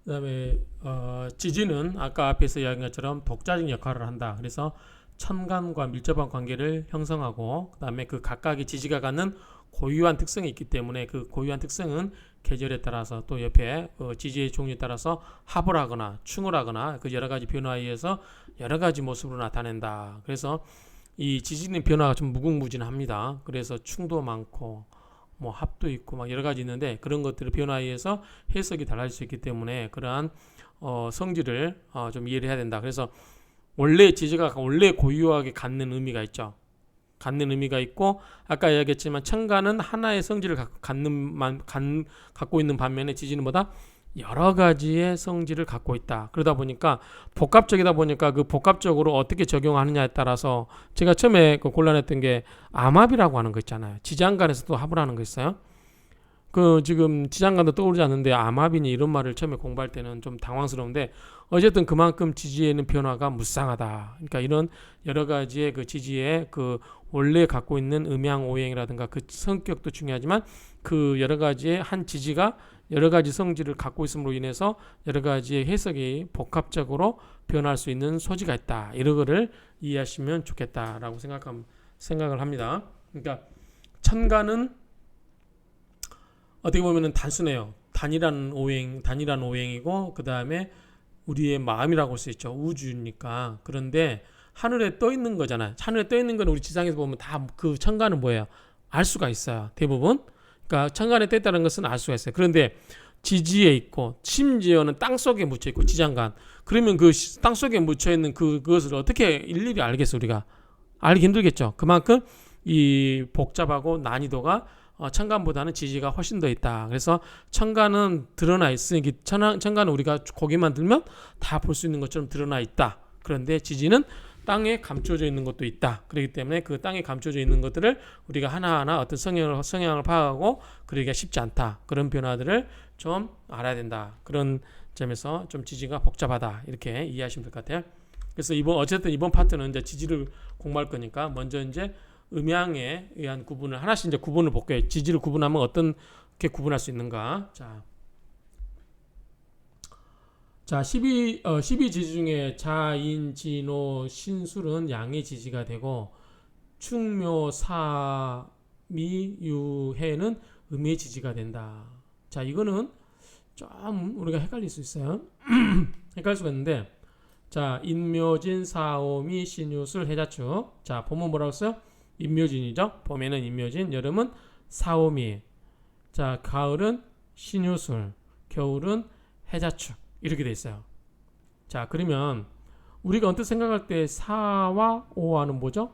그다음에 지지는 아까 앞에서 이야기한 것처럼 독자적 역할을 한다. 그래서 천간과 밀접한 관계를 형성하고 그다음에 그 각각의 지지가 갖는 고유한 특성이 있기 때문에 그 고유한 특성은 계절에 따라서 또 옆에 지지의 종류에 따라서 합을 하거나 충을 하거나 그 여러 가지 변화에 의해서 여러 가지 모습으로 나타낸다. 그래서 이 지지는 변화가 좀 무궁무진합니다. 그래서 충도 많고 뭐 합도 있고 막 여러 가지 있는데 그런 것들의 변화에 의해서 해석이 달라질 수 있기 때문에 그러한 성질을 좀 이해를 해야 된다. 그래서 원래 지지가 원래 고유하게 갖는 의미가 있죠. 갖는 의미가 있고 아까 이야기했지만 천간은 하나의 성질을 갖고 있는 반면에 지지는 뭐다? 여러 가지의 성질을 갖고 있다. 그러다 보니까 복합적이다 보니까 그 복합적으로 어떻게 적용하느냐에 따라서 제가 처음에 그 곤란했던 게 암합이라고 하는 거 있잖아요. 지장간에서도 합을 하는 거 있어요. 그 지금 지장간도 떠오르지 않는데 암합이니 이런 말을 처음에 공부할 때는 좀 당황스러운데 어쨌든 그만큼 지지에는 변화가 무쌍하다. 그러니까 이런 여러 가지의 그 지지의 그 원래 갖고 있는 음양오행이라든가 그 성격도 중요하지만 그 여러 가지의 한 지지가 여러 가지 성질을 갖고 있음으로 인해서 여러 가지의 해석이 복합적으로 변할 수 있는 소지가 있다. 이런 거를 이해하시면 좋겠다라고 생각을 합니다. 그러니까 천간은 어떻게 보면은 단순해요. 단일한 오행이고 그 다음에 우리의 마음이라고 할 수 있죠. 우주니까. 그런데 하늘에 떠 있는 거잖아요. 하늘에 떠 있는 건 우리 지상에서 보면 다 그 천간은 뭐예요? 알 수가 있어요. 대부분. 그러니까 천간에 떠 있다는 것은 알 수가 있어요. 그런데 지지에 있고 심지어는 땅 속에 묻혀 있고 지장간. 그러면 그 땅 속에 묻혀 있는 그것을 어떻게 일일이 알겠어 우리가? 알기 힘들겠죠. 그만큼 이 복잡하고 난이도가 천간보다는 지지가 훨씬 더 있다. 그래서 천간은 드러나 있으니 천간은 우리가 고개만 들면 다 볼 수 있는 것처럼 드러나 있다. 그런데 지지는 땅에 감춰져 있는 것도 있다. 그렇기 때문에 그 땅에 감춰져 있는 것들을 우리가 하나하나 어떤 성향을 파악하고 그러기가 쉽지 않다. 그런 변화들을 좀 알아야 된다. 그런 점에서 좀 지지가 복잡하다. 이렇게 이해하시면 될 것 같아요. 그래서 어쨌든 이번 파트는 이제 지지를 공부할 거니까 먼저 이제 음양에 의한 구분을 하나씩 이제 구분을 볼게요. 지지를 구분하면 어떻게 구분할 수 있는가? 자 12지지 중에 자인, 진호, 신술은 양의 지지가 되고 충묘, 사미, 유해는 음의 지지가 된다. 자 이거는 좀 우리가 헷갈릴 수 있어요. 헷갈릴 수가 있는데 자 인묘진, 사오미, 신유술, 해자축. 자 보면 뭐라고 써요? 인묘진이죠. 봄에는 인묘진, 여름은 사오미. 자 가을은 신유술, 겨울은 해자축. 이렇게 돼 있어요. 자 그러면 우리가 언뜻 생각할 때 사와 오화는 뭐죠?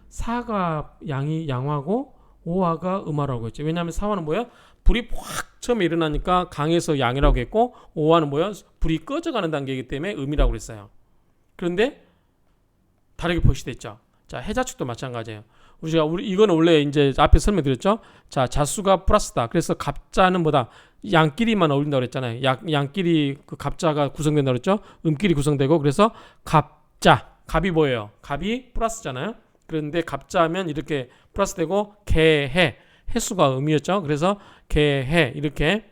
사가 양하고 오화가 음화라고 했죠. 왜냐하면 사화는 뭐야? 불이 확 처음에 일어나니까 강에서 양이라고 했고 오화는 뭐야? 불이 꺼져가는 단계이기 때문에 음이라고 그랬어요. 그런데 다르게 표시됐죠. 자 해자축도 마찬가지예요. 이거는 원래 이제 앞에 설명드렸죠. 자 자수가 플러스다. 그래서 갑자는 뭐다? 양끼리만 어울린다고 그랬잖아요. 양끼리 그 갑자가 구성된다고 그랬죠. 음끼리 구성되고 그래서 갑자. 갑이 뭐예요? 갑이 플러스잖아요. 그런데 갑자면 이렇게 플러스되고 개해. 해수가 음이었죠. 그래서 개해 이렇게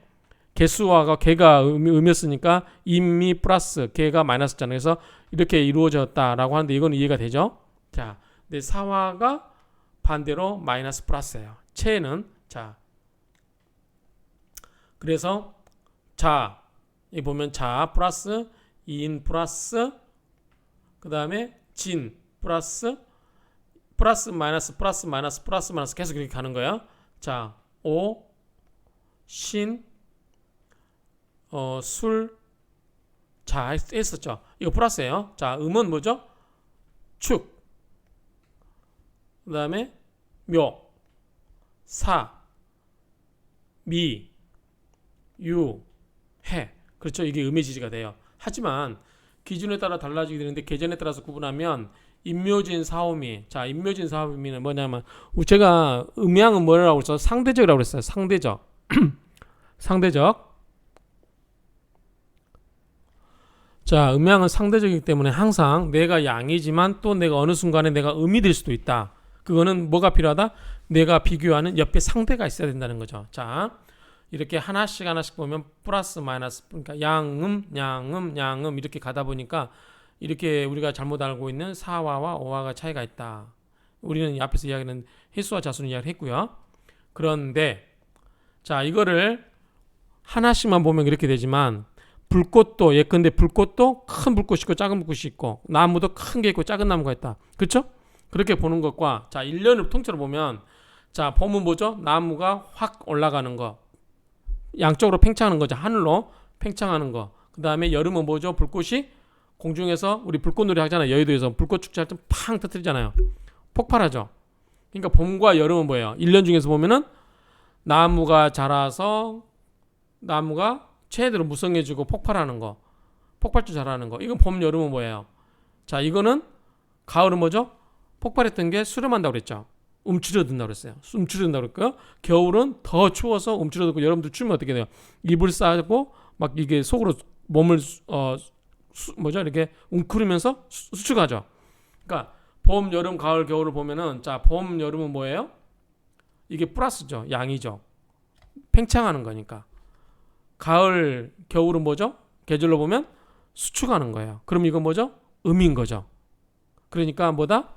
개수화가 개가 음이었으니까 임이 플러스 개가 마이너스잖아요. 그래서 이렇게 이루어졌다라고 하는데 이건 이해가 되죠? 자, 근데 사화가 반대로 마이너스 플러스예요. 체는 자 그래서 자 이 보면 자 플러스 인 플러스 그 다음에 진 플러스 마이너스 플러스 마이너스 플러스 마이너스 계속 이렇게 가는 거예요. 자 오, 신, 술, 자 했었죠. 이거 플러스예요. 자 음은 뭐죠? 축, 그 다음에 묘, 사, 미, 유, 해. 그렇죠. 이게 음의 지지가 돼요. 하지만 기준에 따라 달라지게 되는데 계전에 따라서 구분하면 인묘진 사오미. 자, 인묘진 사오미는 뭐냐면 제가 음양은 뭐라고 그랬어? 상대적이라고 그랬어요. 상대적. 상대적. 자, 음양은 상대적이기 때문에 항상 내가 양이지만 또 내가 어느 순간에 내가 음이 될 수도 있다. 그거는 뭐가 필요하다? 내가 비교하는 옆에 상대가 있어야 된다는 거죠. 자, 이렇게 하나씩 하나씩 보면 플러스 마이너스, 그러니까 양음 이렇게 가다 보니까 이렇게 우리가 잘못 알고 있는 사화와 오화가 차이가 있다. 우리는 앞에서 이야기는 횟수와 자수는 이야기를 했고요. 그런데 자, 이거를 하나씩만 보면 이렇게 되지만 불꽃도 예컨대 불꽃도 큰 불꽃이 있고 작은 불꽃이 있고 나무도 큰 게 있고 작은 나무가 있다. 그렇죠? 그렇게 보는 것과 자, 1년을 통째로 보면 자, 보면 뭐죠? 나무가 확 올라가는 거. 양쪽으로 팽창하는 거죠. 하늘로 팽창하는 거. 그다음에 여름은 뭐죠? 불꽃이 공중에서 우리 불꽃놀이 하잖아요. 여의도에서 불꽃 축제 할 때 팡 터뜨리잖아요. 폭발하죠. 그러니까 봄과 여름은 뭐예요? 1년 중에서 보면은 나무가 자라서 나무가 최대로 무성해지고 폭발하는 거. 폭발주 자라는 거. 이건 봄, 여름은 뭐예요? 자, 이거는 가을은 뭐죠? 폭발했던 게 수렴한다고 그랬죠. 움츠러든다고 그랬어요. 움츠러든다고 그랬고요. 겨울은 더 추워서 움츠러들고 여러분들 추우면 어떻게 돼요? 이불 싸고 막 이게 속으로 몸을 이렇게 웅크리면서 수축하죠. 그러니까 봄, 여름, 가을, 겨울을 보면은 자, 봄, 여름은 뭐예요? 이게 플러스죠. 양이죠. 팽창하는 거니까. 가을, 겨울은 뭐죠? 계절로 보면 수축하는 거예요. 그럼 이건 뭐죠? 음인 거죠. 그러니까 뭐다?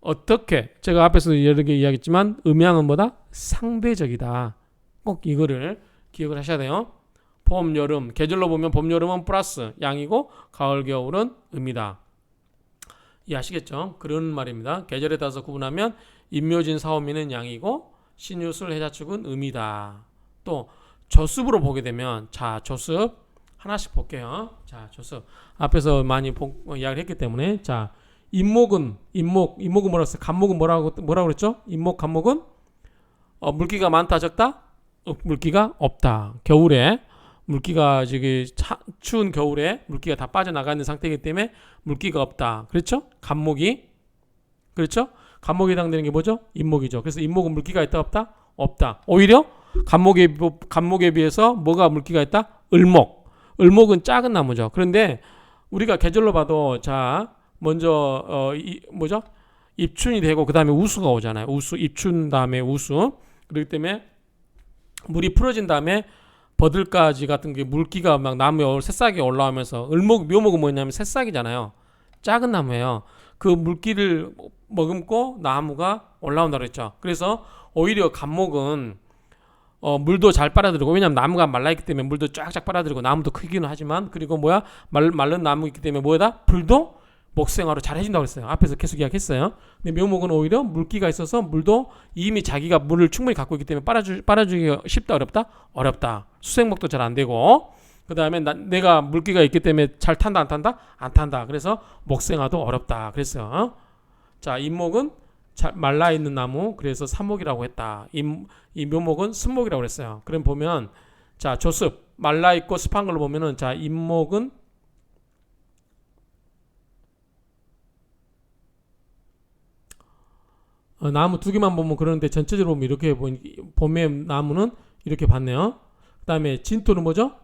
어떻게 제가 앞에서 여러 개 이야기했지만 음양은 뭐다? 상대적이다. 꼭 이거를 기억을 하셔야 돼요. 봄, 여름, 계절로 보면 봄, 여름은 플러스 양이고 가을, 겨울은 음이다. 이해하시겠죠? 그런 말입니다. 계절에 따라서 구분하면 임묘진, 사오미는 양이고 신유술, 해자축은 음이다. 또 조습으로 보게 되면 자, 조습 하나씩 볼게요. 자, 조습 앞에서 많이 이야기를 했기 때문에 자, 임목은 뭐라고 했어요? 간목은 뭐라고 그랬죠? 임목, 간목은 물기가 많다, 적다? 물기가 없다. 겨울에 물기가 저기 추운 겨울에 물기가 다 빠져나가 있는 상태이기 때문에 물기가 없다. 그렇죠? 간목이 그렇죠? 간목에 해당되는 게 뭐죠? 임목이죠. 그래서 임목은 물기가 있다, 없다? 없다. 오히려 간목에 비해서 뭐가 물기가 있다? 을목은 작은 나무죠. 그런데 우리가 계절로 봐도 자, 먼저 뭐죠? 입춘이 되고 그 다음에 우수가 오잖아요. 우수, 입춘 다음에 우수. 그렇기 때문에 물이 풀어진 다음에 버들가지 같은 게 물기가 막 나무에 새싹이 올라오면서 묘목은 뭐냐면 새싹이잖아요. 작은 나무예요. 그 물기를 머금고 나무가 올라온다고 그랬죠. 그래서 오히려 간목은 물도 잘 빨아들이고 왜냐하면 나무가 말라있기 때문에 물도 쫙쫙 빨아들이고 나무도 크기는 하지만 그리고 마른 나무 있기 때문에 뭐다? 불도 목생화로 잘 해준다고 그랬어요. 앞에서 계속 이야기했어요. 근데 묘목은 오히려 물기가 있어서 물도 이미 자기가 물을 충분히 갖고 있기 때문에 빨아주기가 쉽다, 어렵다? 어렵다. 수생목도 잘 안 되고 그 다음에 내가 물기가 있기 때문에 잘 탄다, 안 탄다? 안 탄다. 그래서 목생화도 어렵다. 그랬어요. 자, 임목은 말라있는 나무, 그래서 삼목이라고 했다. 이 묘목은 순목이라고 그랬어요. 그럼 보면 자, 조습 말라있고 습한 걸로 보면은 자, 임목은 나무 두 개만 보면 그러는데 전체적으로 보면 이렇게 봄의 나무는 이렇게 봤네요. 그 다음에 진토는 뭐죠?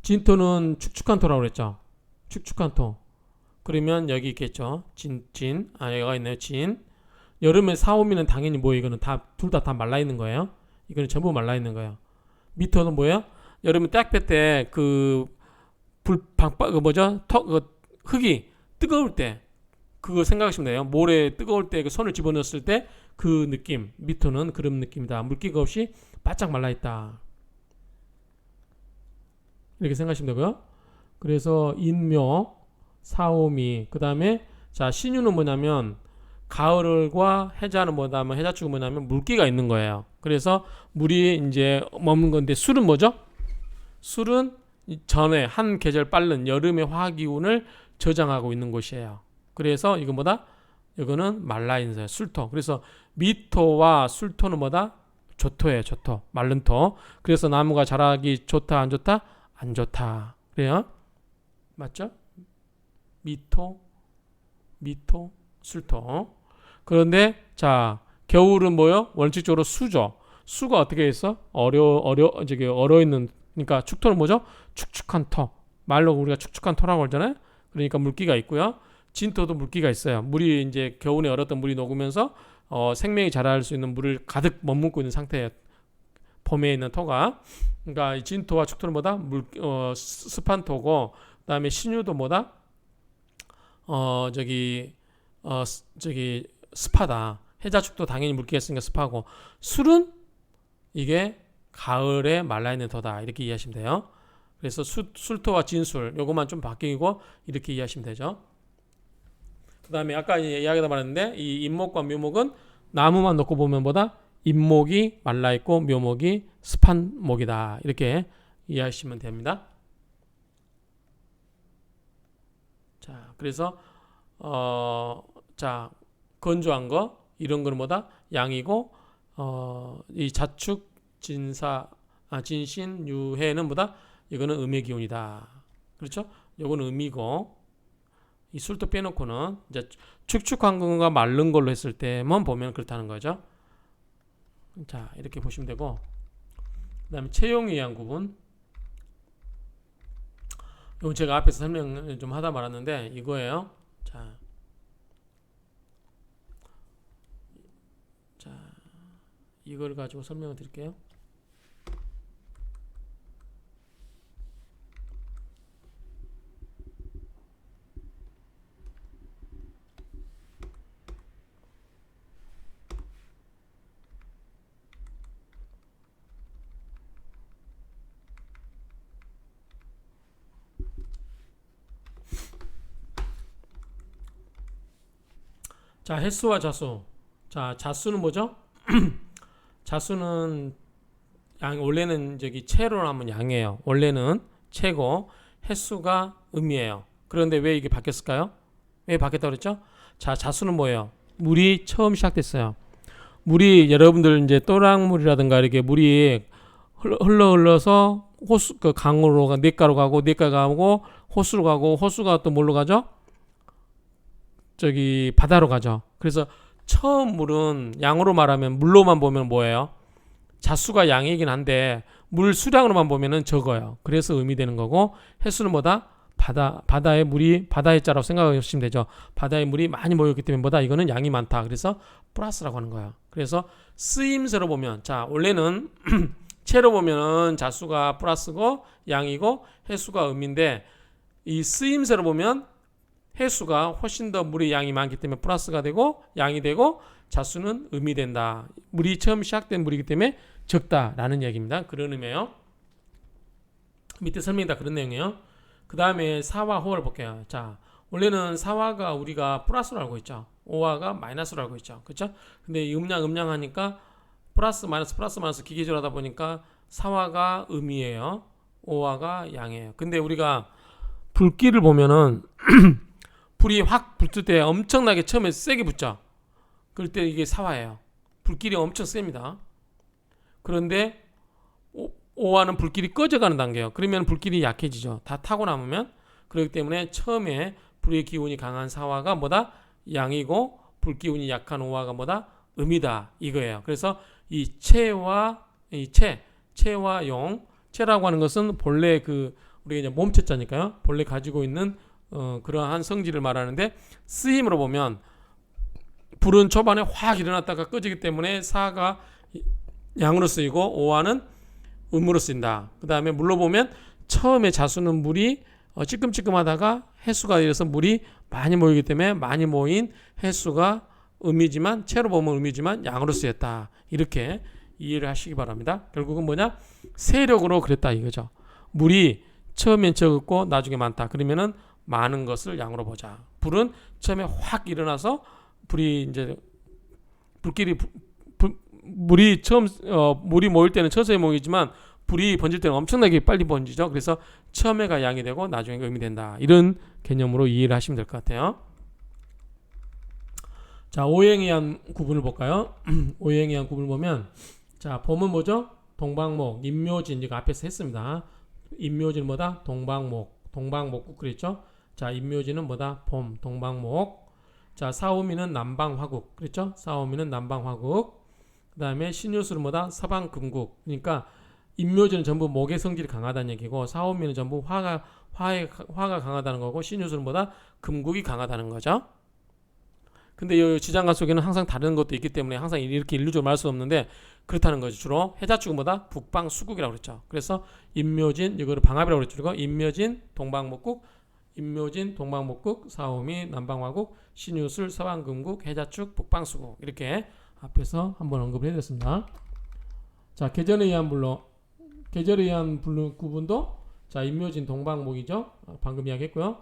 진토는 축축한 토라고 그랬죠. 축축한 토. 그러면 여기 있겠죠. 여기가 있네요. 진. 여름에 사오미는 당연히 뭐 이거는 둘 다 말라 있는 거예요. 이거는 전부 말라 있는 거예요. 미토는 뭐예요? 여름에 딱볕 때 흙이 뜨거울 때 그거 생각하시면 돼요. 모래 뜨거울 때 그 손을 집어넣었을 때 그 느낌, 미토는 그런 느낌이다. 물기가 없이 바짝 말라있다. 이렇게 생각하시면 되고요. 그래서 인묘, 사오미, 그 다음에 자, 신유는 뭐냐면 가을과 해자는 뭐냐면 해자축은 뭐냐면 물기가 있는 거예요. 그래서 물이 이제 머문 건데 술은 뭐죠? 술은 전에 한 계절 빠른 여름의 화기운을 저장하고 있는 곳이에요. 그래서 이거 뭐다? 이거는 말라있는 거예요. 술토. 그래서 미토와 술토는 뭐다? 조토예요. 조토. 마른 토. 그래서 나무가 자라기 좋다, 안 좋다? 안 좋다. 그래요? 맞죠? 미토, 술토. 그런데 자, 겨울은 뭐요? 원칙적으로 수죠. 수가 어떻게 있어? 얼어 있는, 그러니까 축토는 뭐죠? 축축한 토. 말로 우리가 축축한 토라고 하잖아요. 그러니까 물기가 있고요. 진토도 물기가 있어요. 물이 이제 겨울에 얼었던 물이 녹으면서 생명이 자랄 수 있는 물을 가득 머금고 있는 상태예요. 봄에 있는 토가. 그러니까 진토와 축토는 뭐다? 습한 토고, 그다음에 신유도 뭐다? 저기 습하다. 해자축도 당연히 물기가 있으니까 습하고, 술은 이게 가을에 말라있는 토다. 이렇게 이해하시면 돼요. 그래서 술토와 진술 요것만 좀 바뀌고 이렇게 이해하시면 되죠. 그 다음에 아까 이야기도 말했는데 이 인목과 묘목은 나무만 놓고 보면 뭐다? 인목이 말라있고 묘목이 습한 목이다. 이렇게 이해하시면 됩니다. 자, 그래서 자, 건조한 거 이런 거는 뭐다? 양이고, 이 자축 진신 유해는 뭐다? 이거는 음의 기운이다. 그렇죠? 요거는 음이고, 이 술도 빼놓고는 이제 축축한 것과 마른 걸로 했을 때만 보면 그렇다는 거죠. 자, 이렇게 보시면 되고, 그다음에 체용에 의한 구분. 이건 제가 앞에서 설명 좀 하다 말았는데 이거예요. 자, 이걸 가지고 설명을 드릴게요. 자, 횟수와 자수. 자, 자수는 뭐죠? 자수는 원래는 저기 채로 하면 양이에요. 원래는 채고 횟수가 음이에요. 그런데 왜 이게 바뀌었을까요? 왜 바뀌었다고 그랬죠? 자, 자수는 뭐예요? 물이 처음 시작됐어요. 물이 여러분들 이제 또랑물이라든가 이렇게 물이 흘러서 호수 그 강으로 냇가로 가고 냇가가 가고 호수로 가고 호수가 또 뭘로 가죠? 저기 바다로 가죠. 그래서 처음 물은 양으로 말하면 물로만 보면 뭐예요? 자수가 양이긴 한데 물 수량으로만 보면은 적어요. 그래서 음이 되는 거고, 횟수는 뭐다? 바다의 물이 바다의 자라고 생각하시면 되죠. 바다의 물이 많이 모였기 때문에 뭐다? 이거는 양이 많다. 그래서 플러스라고 하는 거예요. 그래서 쓰임새로 보면, 자, 원래는 채로 보면은 자수가 플러스고 양이고 횟수가 음인데, 이 쓰임새로 보면 횟수가 훨씬 더 물의 양이 많기 때문에 플러스가 되고 양이 되고 자수는 음이 된다. 물이 처음 시작된 물이기 때문에 적다라는 얘기입니다. 그런 의미예요. 밑에 설명이 다 그런 내용이에요. 그 다음에 사와 호를 볼게요. 자, 원래는 사와가 우리가 플러스로 알고 있죠. 오화가 마이너스로 알고 있죠. 그렇죠? 근데 이 음양 하니까 플러스 마이너스 기계적으로 하다 보니까 사화가 음이에요. 오화가 양이에요. 근데 우리가 불길을 보면은 불이 확 붙을 때 엄청나게 처음에 세게 붙죠. 그럴 때 이게 사화예요. 불길이 엄청 셉니다. 그런데 오화는 불길이 꺼져가는 단계예요. 그러면 불길이 약해지죠. 다 타고 남으면. 그렇기 때문에 처음에 불의 기운이 강한 사화가 뭐다? 양이고, 불기운이 약한 오화가 뭐다? 음이다. 이거예요. 그래서 이 체와 용, 체라고 하는 것은 본래 우리가 이제 몸체자니까요. 본래 가지고 있는 그러한 성질을 말하는데, 쓰임으로 보면 불은 초반에 확 일어났다가 꺼지기 때문에 사가 양으로 쓰이고 오화는 음으로 쓰인다. 그 다음에 물로 보면 처음에 자수는 물이 찌끔찌끔하다가 해수가 되어서 물이 많이 모이기 때문에 많이 모인 해수가 음이지만, 채로 보면 음이지만 양으로 쓰였다. 이렇게 이해를 하시기 바랍니다. 결국은 뭐냐? 세력으로 그랬다 이거죠. 물이 처음엔 적었고 나중에 많다. 그러면은 많은 것을 양으로 보자. 불은 처음에 확 일어나서 불이 이제 물이 처음 물이 모일 때는 서서히 모이지만 불이 번질 때는 엄청나게 빨리 번지죠. 그래서 처음에가 양이 되고 나중에가 음이 된다. 이런 개념으로 이해를 하시면 될 것 같아요. 자, 오행에 의한 구분을 볼까요? 오행에 의한 구분을 보면, 자, 봄은 뭐죠? 동방목, 임묘진. 이거 앞에서 했습니다. 임묘진은 뭐다? 동방목국 그랬죠? 자, 임묘진은 뭐다? 봄, 동방목. 자, 사오미는 남방화국 그랬죠? 사오미는 남방화국. 그 다음에 신유술은 뭐다? 서방금국. 그러니까 임묘진은 전부 목의 성질이 강하다는 얘기고, 사오미는 전부 화가 강하다는 거고, 신유술은 뭐다? 금국이 강하다는 거죠. 근데 이 지장간 속에는 항상 다른 것도 있기 때문에 항상 이렇게 일률적으로 말할 수 없는데 그렇다는 거죠. 주로 해자축은 뭐다? 북방 수국이라고 그랬죠. 그래서 임묘진 이거를 방합이라고 그랬죠. 그리고 임묘진 동방목국, 임묘진 동방목국, 사오미 남방화국, 신유술 서방금국, 해자축 북방수국 이렇게 앞에서 한번 언급을 해드렸습니다. 자, 계절에 의한 구분도 자, 임묘진 동방목이죠. 방금 이야기했고요.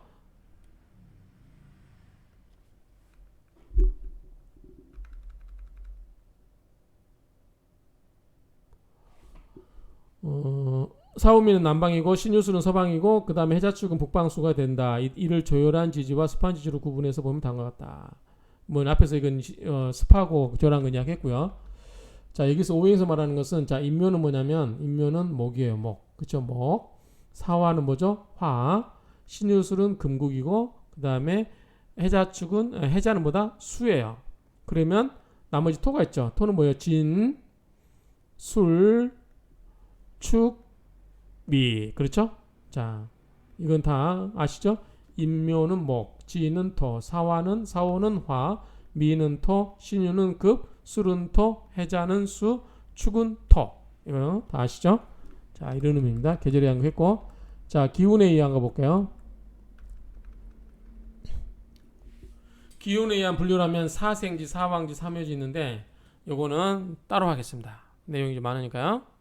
사오미는 남방이고 신유술은 서방이고 그 다음에 해자축은 북방수가 된다. 이를 조열한 지지와 습한 지지로 구분해서 보면 다음과 같다. 뭐 앞에서 이건 습하고 조열한 건 이야기했고요. 자, 여기서 오행에서 말하는 것은 자, 임묘는 뭐냐면 임묘는 목이에요. 목. 그쵸? 목. 사화는 뭐죠? 화. 신유술은 금국이고 그 다음에 해자축은 해자는 뭐다? 수예요. 그러면 나머지 토가 있죠. 토는 뭐예요? 진, 술, 축, 미. 그렇죠? 자, 이건 다 아시죠? 임묘는 목, 지는 토, 사화는 사오는 화, 미는 토, 신유는 급, 술은 토, 해자는 수, 축은 토. 이거 다 아시죠? 자, 이런 의미입니다. 계절에 의한 거 했고, 자, 기운에 의한 거 볼게요. 기운에 의한 분류를 하면 사생지, 사왕지, 삼묘지 있는데 요거는 따로 하겠습니다. 내용이 좀 많으니까요.